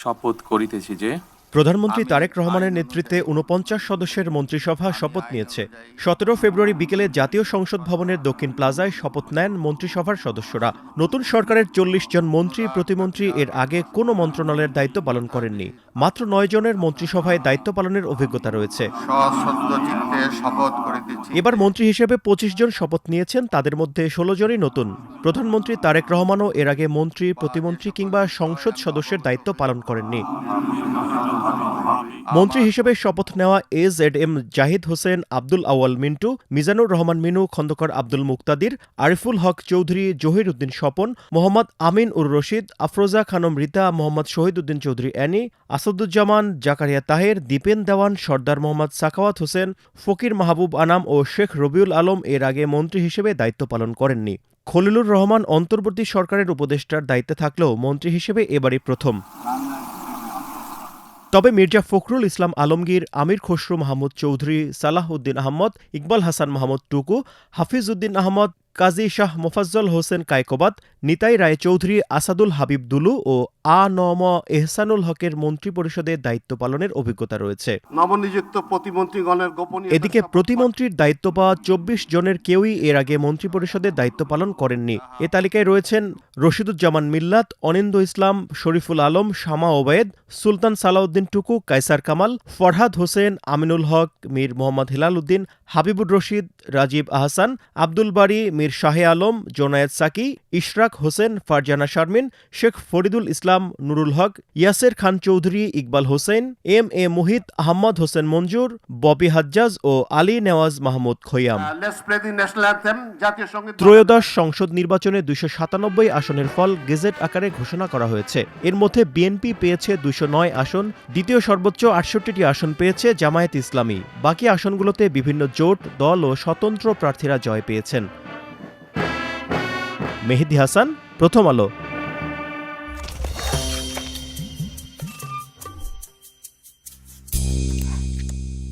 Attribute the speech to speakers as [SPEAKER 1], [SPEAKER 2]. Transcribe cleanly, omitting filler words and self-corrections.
[SPEAKER 1] শপথ করিতেছি যে
[SPEAKER 2] প্রধানমন্ত্রী তারেক রহমানের নেতৃত্বে ৪৯ সদস্যের মন্ত্রিসভা শপথ নিয়েছে। ১৭ ফেব্রুয়ারি বিকেলে জাতীয় সংসদ ভবনের দক্ষিণ প্লাজায় শপথ নেন মন্ত্রিসভার সদস্যরা। নতুন সরকারের ৪০ জন মন্ত্রী প্রতিমন্ত্রী এর আগে কোনো মন্ত্রণালয়ের দায়িত্ব পালন করেননি। মাত্র ৯ জনের মন্ত্রিসভায় দায়িত্ব পালনের অভিজ্ঞতা রয়েছে। এবার মন্ত্রী হিসেবে ২৫ জন শপথ নিয়েছেন, তাদের মধ্যে ১৬ জনই নতুন। প্রধানমন্ত্রী তারেক রহমানও এর আগে মন্ত্রী, প্রতিমন্ত্রী কিংবা সংসদ সদস্যের দায়িত্ব পালন করেননি। মন্ত্রী হিসেবে শপথ নেওয়া এজেডএম জাহিদ হোসেন, আব্দুল আউয়াল মিন্টু, মিজানুর রহমান মিনু, খন্দকার আব্দুল মুকতাদির, আরিফুল হক চৌধুরী, জহির উদ্দিন স্বপন, মোহাম্মদ আমিন উর রশিদ, আফরোজা খানম রিতা, মোহাম্মদ শহীদ উদ্দিন চৌধুরী অ্যানি, আসাদুজ্জামান, জাকারিয়া তাহের, দীপেন দেওয়ান, সর্দার মোহাম্মদ সাখাওয়াত হোসেন, ফকির মাহবুব আনাম ও শেখ রবিউল আলম এর আগে মন্ত্রী হিসেবে দায়িত্ব পালন করেননি। খলিলুর রহমান অন্তর্বর্তী সরকারের উপদেষ্টার দায়িত্বে থাকলেও মন্ত্রী হিসেবে এবারই প্রথম। তবে মির্জা ফখরুল ইসলাম আলমগীর, আমির খসরু মাহমুদ চৌধুরী, সালাহ উদ্দিন আহমদ, ইকবাল হাসান মাহমুদ টুকু, হাফিজ উদ্দিন আহমদ, কাজী শাহ মোফাজ্জল হোসেন কায়কোবাদ, নিতাই রায় চৌধুরী, আসাদুল হাবিব দুলু ও আ.ন.ম এহসানুল হকের মন্ত্রিপরিষদে দায়িত্ব পালনের অভিজ্ঞতা রয়েছে।
[SPEAKER 3] নবনিযুক্ত প্রতিমন্ত্রীগণের গোপনীয়তা।
[SPEAKER 2] এদিকে প্রতিমন্ত্রীর দায়িত্ব পাওয়া ২৪ জনের কেউই এর আগে মন্ত্রিপরিষদে দায়িত্ব পালন করেননি। এ তালিকায় রয়েছেন রশিদুজ্জামান মিল্লাত, অনিন্দ্য ইসলাম, শরীফুল আলম, শামা ওবায়েদ, সুলতান সালাউদ্দিন টুকু, কায়সার কামাল, ফরহাদ হোসেন, আমিনুল হক, মীর মোহাম্মদ হিলাল উদ্দিন, হাবিবুর রশিদ, রাজীব আহসান, আব্দুল বারী, মীর শাহে আলম, জোনায়েদ সাকি, ইশরাক হোসেন, ফারজানা শারমিন, শেখ ফরিদুল ইসলাম, নুরুল হক, ইয়াসের খান চৌধুরী, ইকবাল হোসেন, এম.এ. মুহিত, আহমদ হোসেন মঞ্জুর, ববি হাজ্জাজ ও আলী নেওয়াজ মাহমুদ খৈয়াম। ত্রয়োদশ সংসদ নির্বাচনে ২৯৭ আসনের ফল গেজেট আকারে ঘোষণা করা হয়েছে। এর মধ্যে বিএনপি পেয়েছে ২০৯ আসন, দ্বিতীয় সর্বোচ্চ ৬৮টি আসন পেয়েছে জামায়াত ইসলামী। বাকি আসনগুলোতে বিভিন্ন জোট, দল ও স্বতন্ত্র প্রার্থীরা জয় পেয়েছেন। মেহেদী হাসান, প্রথম আলো।